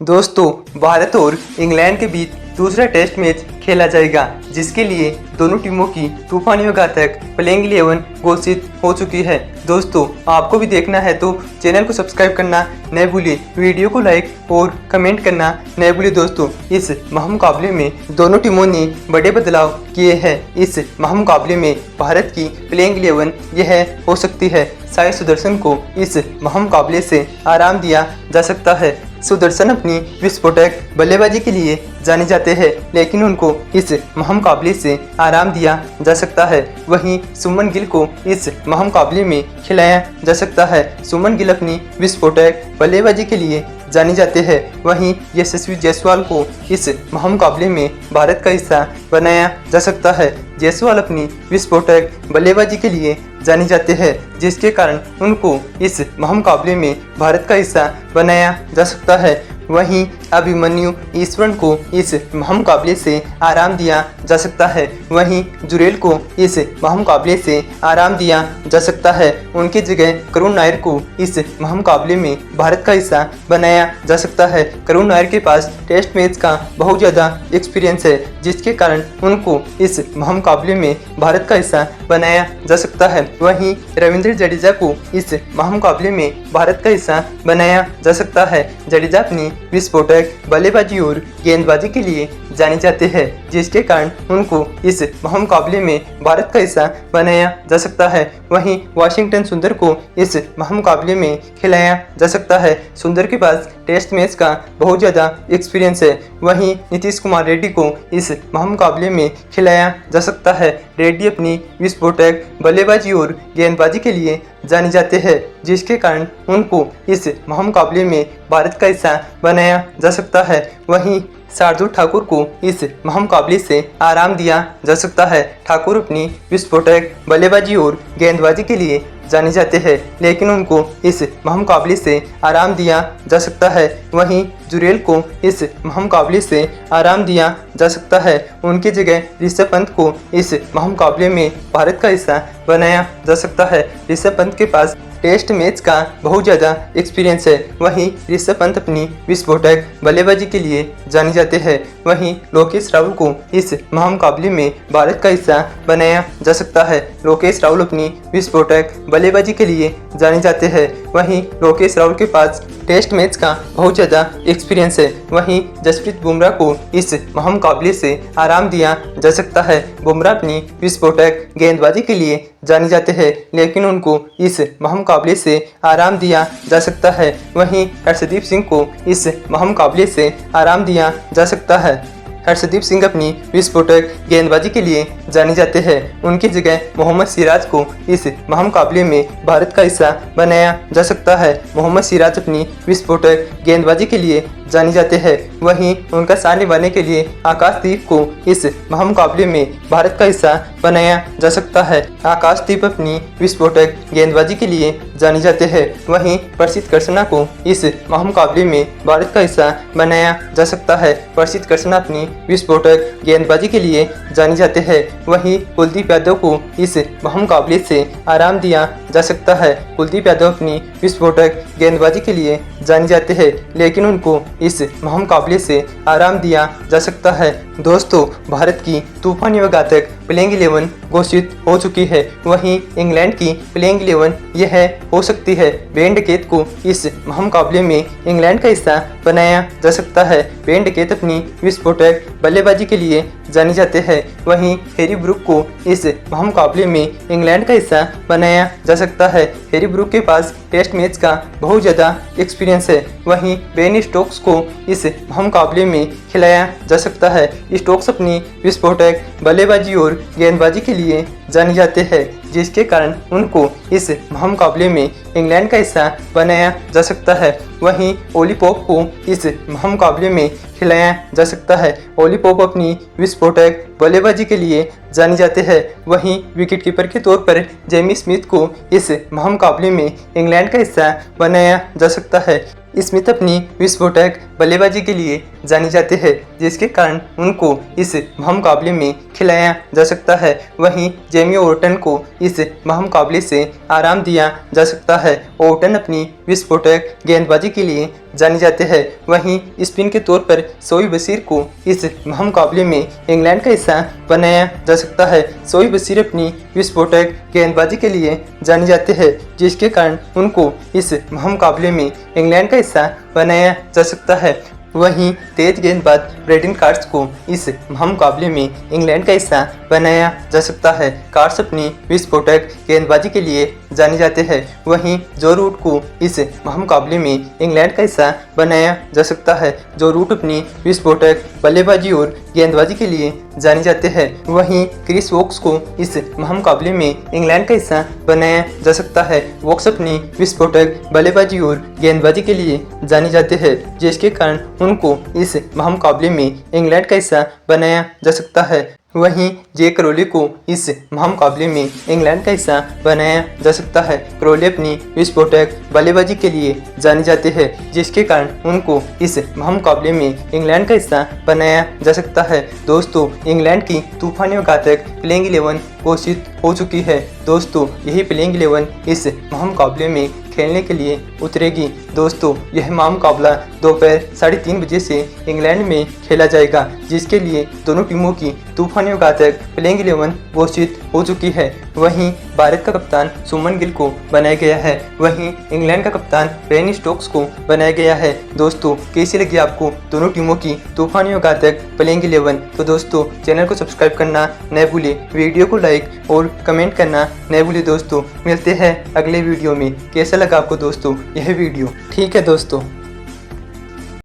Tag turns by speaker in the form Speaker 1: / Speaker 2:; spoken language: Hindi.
Speaker 1: दोस्तों, भारत और इंग्लैंड के बीच दूसरा टेस्ट मैच खेला जाएगा, जिसके लिए दोनों टीमों की तूफानी घातक प्लेइंग 11 घोषित हो चुकी है। दोस्तों, आपको भी देखना है तो चैनल को सब्सक्राइब करना न भूलिए, वीडियो को लाइक और कमेंट करना न भूलिए। दोस्तों, इस महामुकाबले में दोनों टीमों ने बड़े बदलाव किए हैं। इस महामुकाबले में भारत की प्लेइंग 11 यह हो सकती है। साई सुदर्शन को इस महामुकाबले से आराम दिया जा सकता है। सुदर्शन अपनी विस्फोटक बल्लेबाजी के लिए जाने जाते हैं, लेकिन उनको इस महामुकाबले से आराम दिया जा सकता है। वहीं सुमन गिल को इस महामुकाबले में खिलाया जा सकता है। सुमन गिल अपनी विस्फोटक बल्लेबाजी के लिए जाने जाते हैं। वहीं यशस्वी जायसवाल को इस महामुकाबले में भारत का हिस्सा बनाया जा सकता है। जायसवाल अपनी विस्फोटक बल्लेबाजी के लिए जाने जाते हैं, जिसके कारण उनको इस महामुकाबले में भारत का हिस्सा बनाया जा सकता है। वहीं अभिमन्यु ईश्वरन को इस महामुकाबले से आराम दिया जा सकता है। वहीं जुरेल को इस महामुकाबले से आराम दिया जा सकता है। उनकी जगह करुण नायर को इस महामुकाबले में भारत का हिस्सा बनाया जा सकता है। करुण नायर के पास टेस्ट मैच का बहुत ज़्यादा एक्सपीरियंस है, जिसके कारण उनको इस महामुकाबले में भारत का हिस्सा बनाया जा सकता है। वहीं रविंद्र जडेजा को इस महामुकाबले में भारत का हिस्सा बनाया जा सकता है। जडेजा अपनी विस्फोटक बल्लेबाजी और गेंदबाजी के लिए जाने जाते हैं, जिसके कारण उनको इस महामुकाबले में भारत का हिस्सा बनाया जा सकता है। वहीं वाशिंगटन सुंदर को इस महामुकाबले में खिलाया जा सकता है। सुंदर के पास टेस्ट मैच का बहुत ज़्यादा एक्सपीरियंस है। वहीं नीतीश कुमार रेड्डी को इस महामुकाबले में खिलाया जा सकता है। रेड्डी अपनी विस्फोटक बल्लेबाजी और गेंदबाजी के लिए जाने जाते हैं, जिसके कारण उनको इस महामुकाबले में भारत का हिस्सा बनाया जा सकता है। वहीं शार्दुल ठाकुर को इस महामुकाबले से आराम दिया जा सकता है। ठाकुर अपनी विस्फोटक बल्लेबाजी और गेंदबाजी के लिए जाने जाते हैं, लेकिन उनको इस महामुकाबले से आराम दिया जा सकता है। वहीं जुरेल को इस महामुकाबले से आराम दिया जा सकता है। उनकी जगह ऋषभ पंत को इस महामुकाबले में भारत का हिस्सा बनाया जा सकता है। ऋषभ पंत के पास टेस्ट मैच का बहुत ज़्यादा एक्सपीरियंस है। वहीं ऋषभ पंत अपनी विस्फोटक बल्लेबाजी के लिए जाने जाते हैं। वहीं लोकेश राहुल को इस महामुकाबले में भारत का हिस्सा बनाया जा सकता है। लोकेश राहुल अपनी विस्फोटक बल्लेबाजी के लिए जाने जाते हैं। वहीं लोकेश राहुल के पास टेस्ट मैच का बहुत ज़्यादा एक्सपीरियंस है। वहीं जसप्रीत बुमराह को इस महामुकाबले से आराम दिया जा सकता है। बुमराह अपनी विस्फोटक गेंदबाजी के लिए जाने जाते हैं, लेकिन उनको इस महामुकाबले से आराम दिया जा सकता है। वहीं हर्षदीप सिंह को इस महामुकाबले से आराम दिया जा सकता है। हर्षदीप सिंह अपनी विस्फोटक गेंदबाजी के लिए जाने जाते हैं। उनकी जगह मोहम्मद सिराज को इस महामुकाबले में भारत का हिस्सा बनाया जा सकता है। मोहम्मद सिराज अपनी विस्फोटक गेंदबाजी के लिए जाने जाते हैं। वहीं उनका साथ निभाने के लिए आकाशदीप को इस महामुकाबले में भारत का हिस्सा बनाया जा सकता है। आकाशदीप अपनी विस्फोटक गेंदबाजी के लिए जाने जाते हैं। वहीं प्रसिद्ध कृष्णा को इस महामुकाबले में भारत का हिस्सा बनाया जा सकता है। प्रसिद्ध कृष्णा अपनी विस्फोटक गेंदबाजी के लिए जाने जाते हैं। वहीं कुलदीप यादव को इस महामुकाबले से आराम दिया जा सकता है। कुलदीप यादव अपनी विस्फोटक गेंदबाजी के लिए जाने जाते हैं, लेकिन उनको इस महामुकाबले से आराम दिया जा सकता है। दोस्तों, भारत की तूफानी व घातक प्लेइंग 11 घोषित हो चुकी है। वहीं इंग्लैंड की प्लेइंग 11 यह हो सकती है। बेन डकेत को इस महामुकाबले में इंग्लैंड का हिस्सा बनाया जा सकता है। बेन डकेत अपनी विस्फोटक बल्लेबाजी के लिए जाने जाते हैं। वहीं हैरी ब्रूक को इस महामुकाबले में इंग्लैंड का हिस्सा बनाया जा सकता है। हैरी ब्रूक के पास टेस्ट मैच का बहुत ज़्यादा एक्सपीरियंस है। वहीं बेन स्टोक्स को इस महामुकाबले में खिलाया जा सकता है। स्टोक्स अपनी विस्फोटक बल्लेबाजी और गेंदबाजी के लिए जाने जाते हैं, जिसके कारण उनको इस महामुकाबले में इंग्लैंड का हिस्सा बनाया जा सकता है। वहीं ओली पॉप को इस महामुकाबले में खिलाया जा सकता है। ओली पॉप अपनी विस्फोटक बल्लेबाजी के लिए जाने जाते हैं। वहीं विकेटकीपर के तौर पर जेमी स्मिथ को इस महामुकाबले में इंग्लैंड का हिस्सा बनाया जा सकता है। स्मिथ अपनी विस्फोटक बल्लेबाजी के लिए जाने जाते हैं, जिसके कारण उनको इस महामुकाबले में खिलाया जा सकता है। वहीं जेमी ओर्टन को इस महामुकाबले से आराम दिया जा सकता है। ओर्टन अपनी विस्फोटक गेंदबाजी के लिए जाने जाते हैं। वहीं स्पिन के तौर पर शोएब बशीर को इस महामुकाबले में इंग्लैंड का हिस्सा बनाया जा सकता है। शोएब बशीर अपनी विस्फोटक गेंदबाजी के लिए जाने जाते हैं, जिसके कारण उनको इस महामुकाबले में इंग्लैंड का हिस्सा बनाया जा सकता है। वहीं तेज गेंदबाज ब्रेडन कार्ड्स को इस महामुकाबले में इंग्लैंड का हिस्सा बनाया जा सकता है। कार्ड्स अपनी विस्फोटक गेंदबाजी के लिए जाने जाते हैं। वहीं जो रूट को इस महामुकाबले में इंग्लैंड का हिस्सा बनाया जा सकता है। जो रूट अपनी विस्फोटक बल्लेबाजी और गेंदबाजी के लिए जाने जाते हैं। वहीं क्रिस वोक्स को इस महामुकाबले में इंग्लैंड का हिस्सा बनाया जा सकता है। वोक्स अपनी विस्फोटक बल्लेबाजी और गेंदबाजी के लिए जाने जाते हैं, जिसके कारण उनको इस महामुकाबले में इंग्लैंड का हिस्सा बनाया जा सकता है। वहीं जे करोली को इस महामुकाबले में इंग्लैंड का हिस्सा बनाया जा सकता है। करोली अपनी विस्फोटक बल्लेबाजी के लिए जाने जाते हैं, जिसके कारण उनको इस महामुकाबले में इंग्लैंड का हिस्सा बनाया जा सकता है। दोस्तों, इंग्लैंड की तूफानी और घातक प्लेइंग 11 घोषित हो चुकी है। दोस्तों, यही प्लेइंग 11 इस महामुकाबले में खेलने के लिए उतरेगी। दोस्तों, यह महामुकाबला दोपहर 3:30 बजे से इंग्लैंड में खेला जाएगा, जिसके लिए दोनों टीमों की तूफानी और घातक प्लेइंग 11 घोषित हो चुकी है। वहीं भारत का कप्तान सुमन गिल को बनाया गया है। वहीं इंग्लैंड का कप्तान बेन स्टोक्स को बनाया गया है। दोस्तों, कैसी लगी आपको दोनों टीमों की तूफानी और घातक प्लेइंग 11? तो दोस्तों, चैनल को सब्सक्राइब करना न भूले, वीडियो को लाइक और कमेंट करना न भूले। दोस्तों, मिलते हैं अगले वीडियो में। कैसा लगा आपको दोस्तों यह वीडियो? ठीक है दोस्तों।